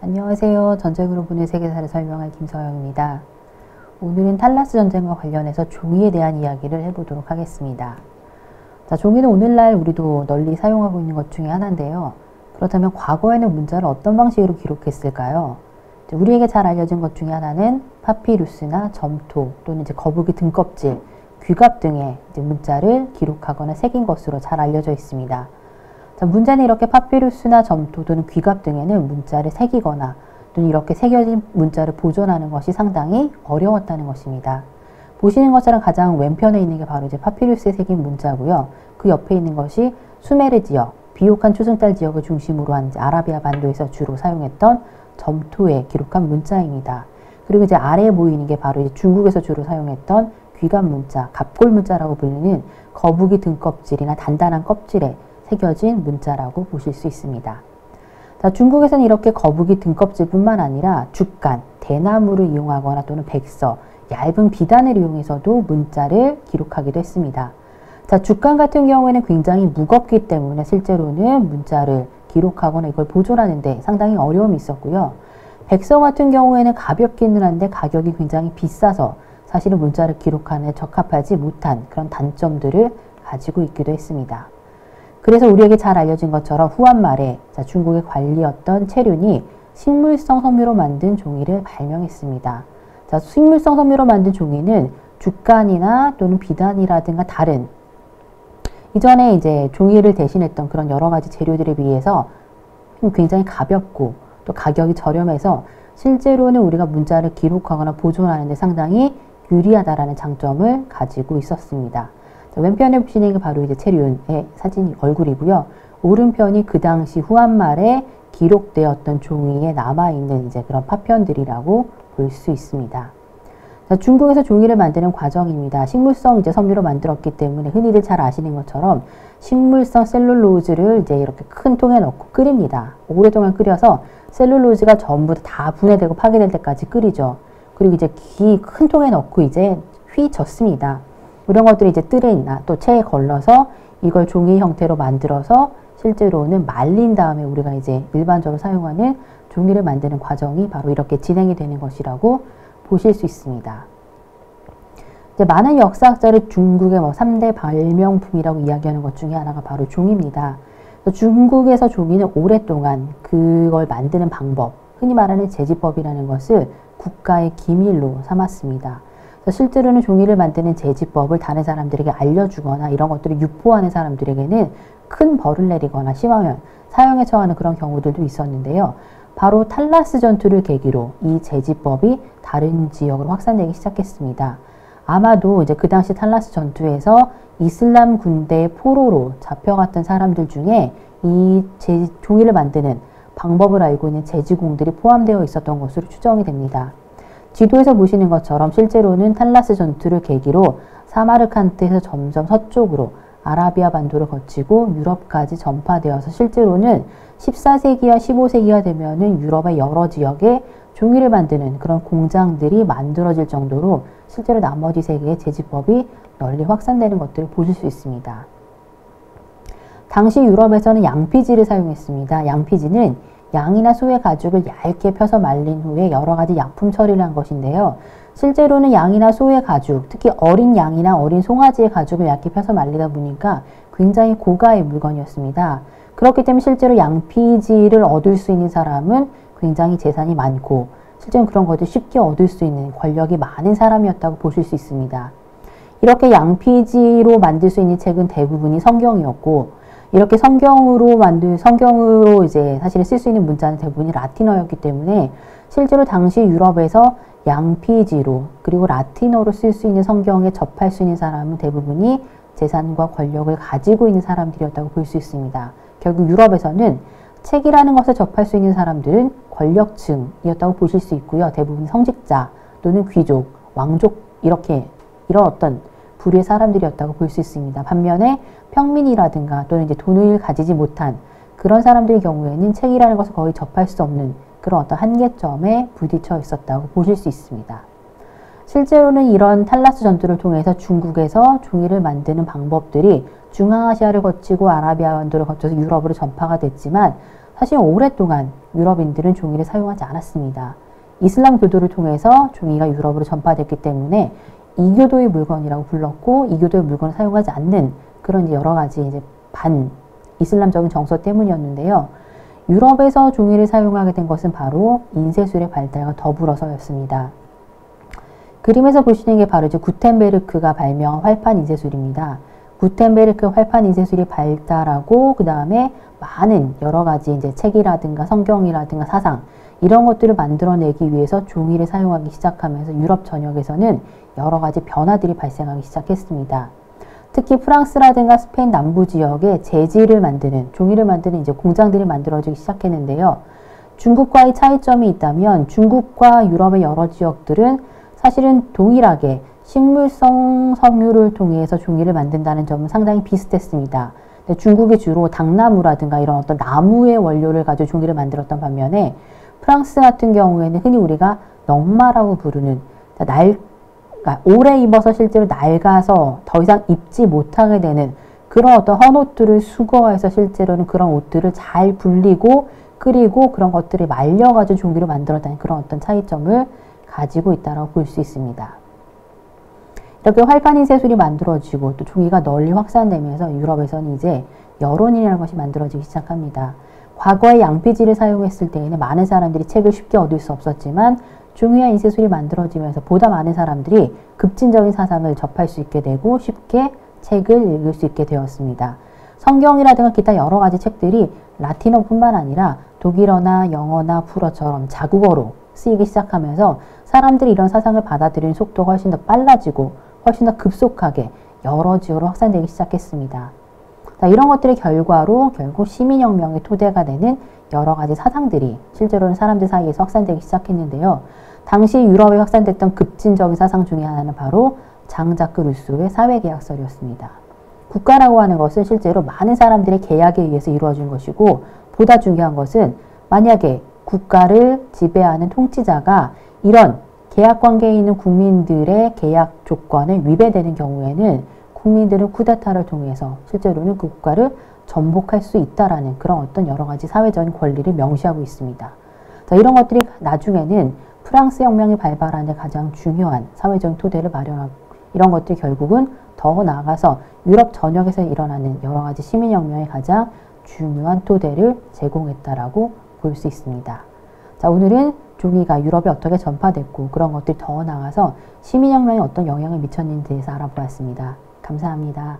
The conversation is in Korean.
안녕하세요. 전쟁으로 보는 세계사를 설명할 김서영입니다. 오늘은 탈라스 전쟁과 관련해서 종이에 대한 이야기를 해보도록 하겠습니다. 자, 종이는 오늘날 우리도 널리 사용하고 있는 것 중에 하나인데요. 그렇다면 과거에는 문자를 어떤 방식으로 기록했을까요? 우리에게 잘 알려진 것 중에 하나는 파피루스나 점토 또는 거북이 등껍질, 귀갑 등의 문자를 기록하거나 새긴 것으로 잘 알려져 있습니다. 자, 문제는 이렇게 파피루스나 점토 또는 귀갑 등에는 문자를 새기거나 또는 이렇게 새겨진 문자를 보존하는 것이 상당히 어려웠다는 것입니다. 보시는 것처럼 가장 왼편에 있는 게 바로 이제 파피루스에 새긴 문자고요. 그 옆에 있는 것이 수메르 지역, 비옥한 초승달 지역을 중심으로 한 아라비아 반도에서 주로 사용했던 점토에 기록한 문자입니다. 그리고 이제 아래에 보이는 게 바로 이제 중국에서 주로 사용했던 귀갑 문자, 갑골 문자라고 불리는 거북이 등껍질이나 단단한 껍질에 새겨진 문자라고 보실 수 있습니다. 자, 중국에서는 이렇게 거북이 등껍질뿐만 아니라 죽간, 대나무를 이용하거나 또는 백서, 얇은 비단을 이용해서도 문자를 기록하기도 했습니다. 자, 죽간 같은 경우에는 굉장히 무겁기 때문에 실제로는 문자를 기록하거나 이걸 보존하는 데 상당히 어려움이 있었고요. 백서 같은 경우에는 가볍기는 한데 가격이 굉장히 비싸서 사실은 문자를 기록하는 데 적합하지 못한 그런 단점들을 가지고 있기도 했습니다. 그래서 우리에게 잘 알려진 것처럼 후한말에 중국의 관리였던 체륜이 식물성 섬유로 만든 종이를 발명했습니다. 자, 식물성 섬유로 만든 종이는 죽간이나 또는 비단이라든가 다른 이전에 이제 종이를 대신했던 그런 여러 가지 재료들에 비해서 굉장히 가볍고 또 가격이 저렴해서 실제로는 우리가 문자를 기록하거나 보존하는 데 상당히 유리하다라는 장점을 가지고 있었습니다. 왼편에 보시는 게 바로 이제 체륜의 사진 얼굴이고요. 오른편이 그 당시 후한말에 기록되었던 종이에 남아있는 이제 그런 파편들이라고 볼 수 있습니다. 자, 중국에서 종이를 만드는 과정입니다. 식물성 이제 섬유로 만들었기 때문에 흔히들 잘 아시는 것처럼 식물성 셀룰로즈를 이제 이렇게 큰 통에 넣고 끓입니다. 오랫동안 끓여서 셀룰로즈가 전부 다 분해되고 파괴될 때까지 끓이죠. 그리고 이제 큰 통에 넣고 이제 휘젓습니다. 이런 것들이 이제 뜰에나 또 체에 걸러서 이걸 종이 형태로 만들어서 실제로는 말린 다음에 우리가 이제 일반적으로 사용하는 종이를 만드는 과정이 바로 이렇게 진행이 되는 것이라고 보실 수 있습니다. 이제 많은 역사학자를 중국의 3대 발명품이라고 이야기하는 것 중에 하나가 바로 종이입니다. 중국에서 종이는 오랫동안 그걸 만드는 방법, 흔히 말하는 제지법이라는 것을 국가의 기밀로 삼았습니다. 실제로는 종이를 만드는 제지법을 다른 사람들에게 알려주거나 이런 것들을 유포하는 사람들에게는 큰 벌을 내리거나 심하면 사형에 처하는 그런 경우들도 있었는데요. 바로 탈라스 전투를 계기로 이 제지법이 다른 지역으로 확산되기 시작했습니다. 아마도 이제 그 당시 탈라스 전투에서 이슬람 군대의 포로로 잡혀갔던 사람들 중에 이 종이를 만드는 방법을 알고 있는 제지공들이 포함되어 있었던 것으로 추정이 됩니다. 지도에서 보시는 것처럼 실제로는 탈라스 전투를 계기로 사마르칸트에서 점점 서쪽으로 아라비아 반도를 거치고 유럽까지 전파되어서 실제로는 14세기와 15세기가 되면은 유럽의 여러 지역에 종이를 만드는 그런 공장들이 만들어질 정도로 실제로 나머지 세계의 제지법이 널리 확산되는 것들을 보실 수 있습니다. 당시 유럽에서는 양피지를 사용했습니다. 양피지는 양이나 소의 가죽을 얇게 펴서 말린 후에 여러 가지 약품 처리를 한 것인데요. 실제로는 양이나 소의 가죽, 특히 어린 양이나 어린 송아지의 가죽을 얇게 펴서 말리다 보니까 굉장히 고가의 물건이었습니다. 그렇기 때문에 실제로 양피지를 얻을 수 있는 사람은 굉장히 재산이 많고 실제로 그런 것을 쉽게 얻을 수 있는 권력이 많은 사람이었다고 보실 수 있습니다. 이렇게 양피지로 만들 수 있는 책은 대부분이 성경이었고 이렇게 성경으로 이제 사실 쓸 수 있는 문자는 대부분이 라틴어였기 때문에 실제로 당시 유럽에서 양피지로 그리고 라틴어로 쓸 수 있는 성경에 접할 수 있는 사람은 대부분이 재산과 권력을 가지고 있는 사람들이었다고 볼 수 있습니다. 결국 유럽에서는 책이라는 것을 접할 수 있는 사람들은 권력층이었다고 보실 수 있고요. 대부분 성직자 또는 귀족, 왕족 이런 어떤 부류의 사람들이었다고 볼 수 있습니다. 반면에 평민이라든가 또는 이제 돈을 가지지 못한 그런 사람들의 경우에는 책이라는 것을 거의 접할 수 없는 그런 어떤 한계점에 부딪혀 있었다고 보실 수 있습니다. 실제로는 이런 탈라스 전투를 통해서 중국에서 종이를 만드는 방법들이 중앙아시아를 거치고 아라비아 반도를 거쳐서 유럽으로 전파가 됐지만 사실 오랫동안 유럽인들은 종이를 사용하지 않았습니다. 이슬람 교도를 통해서 종이가 유럽으로 전파됐기 때문에 이교도의 물건이라고 불렀고, 이교도의 물건을 사용하지 않는 그런 이제 여러 가지 이제 반 이슬람적인 정서 때문이었는데요. 유럽에서 종이를 사용하게 된 것은 바로 인쇄술의 발달과 더불어서였습니다. 그림에서 보시는 게 바로 이제 구텐베르크가 발명한 활판 인쇄술입니다. 구텐베르크 활판 인쇄술이 발달하고 그 다음에 많은 여러 가지 이제 책이라든가 성경이라든가 사상 이런 것들을 만들어내기 위해서 종이를 사용하기 시작하면서 유럽 전역에서는 여러 가지 변화들이 발생하기 시작했습니다. 특히 프랑스라든가 스페인 남부 지역에 재질을 만드는, 종이를 만드는 이제 공장들이 만들어지기 시작했는데요. 중국과의 차이점이 있다면 중국과 유럽의 여러 지역들은 사실은 동일하게 식물성 섬유를 통해서 종이를 만든다는 점은 상당히 비슷했습니다. 중국이 주로 당나무라든가 이런 어떤 나무의 원료를 가지고 종이를 만들었던 반면에 프랑스 같은 경우에는 흔히 우리가 넝마라고 부르는 오래 입어서 실제로 낡아서 더 이상 입지 못하게 되는 그런 어떤 헌옷들을 수거해서 실제로는 그런 옷들을 잘 불리고 끓이고 그런 것들을 말려가지고 종이를 만들었다는 그런 어떤 차이점을 가지고 있다고 볼 수 있습니다. 이렇게 활판 인쇄술이 만들어지고 또 종이가 널리 확산되면서 유럽에서는 이제 여론이라는 것이 만들어지기 시작합니다. 과거에 양피지를 사용했을 때에는 많은 사람들이 책을 쉽게 얻을 수 없었지만 종이와 인쇄술이 만들어지면서 보다 많은 사람들이 급진적인 사상을 접할 수 있게 되고 쉽게 책을 읽을 수 있게 되었습니다. 성경이라든가 기타 여러 가지 책들이 라틴어뿐만 아니라 독일어나 영어나 불어처럼 자국어로 쓰이기 시작하면서 사람들이 이런 사상을 받아들이는 속도가 훨씬 더 빨라지고 훨씬 더 급속하게 여러 지역으로 확산되기 시작했습니다. 자, 이런 것들의 결과로 결국 시민혁명의 토대가 되는 여러 가지 사상들이 실제로는 사람들 사이에서 확산되기 시작했는데요. 당시 유럽에 확산됐던 급진적인 사상 중에 하나는 바로 장자크 루소의 사회계약설이었습니다. 국가라고 하는 것은 실제로 많은 사람들의 계약에 의해서 이루어진 것이고 보다 중요한 것은 만약에 국가를 지배하는 통치자가 이런 계약 관계에 있는 국민들의 계약 조건에 위배되는 경우에는 국민들은 쿠데타를 통해서 실제로는 그 국가를 전복할 수 있다라는 그런 어떤 여러 가지 사회적인 권리를 명시하고 있습니다. 자, 이런 것들이 나중에는 프랑스 혁명이 발발하는 가장 중요한 사회적인 토대를 마련하고 이런 것들이 결국은 더 나아가서 유럽 전역에서 일어나는 여러 가지 시민혁명의 가장 중요한 토대를 제공했다라고 볼 수 있습니다. 자, 오늘은 종이가 유럽에 어떻게 전파됐고 그런 것들이 더 나아가서 시민혁명에 어떤 영향을 미쳤는지에 대해서 알아보았습니다. 감사합니다.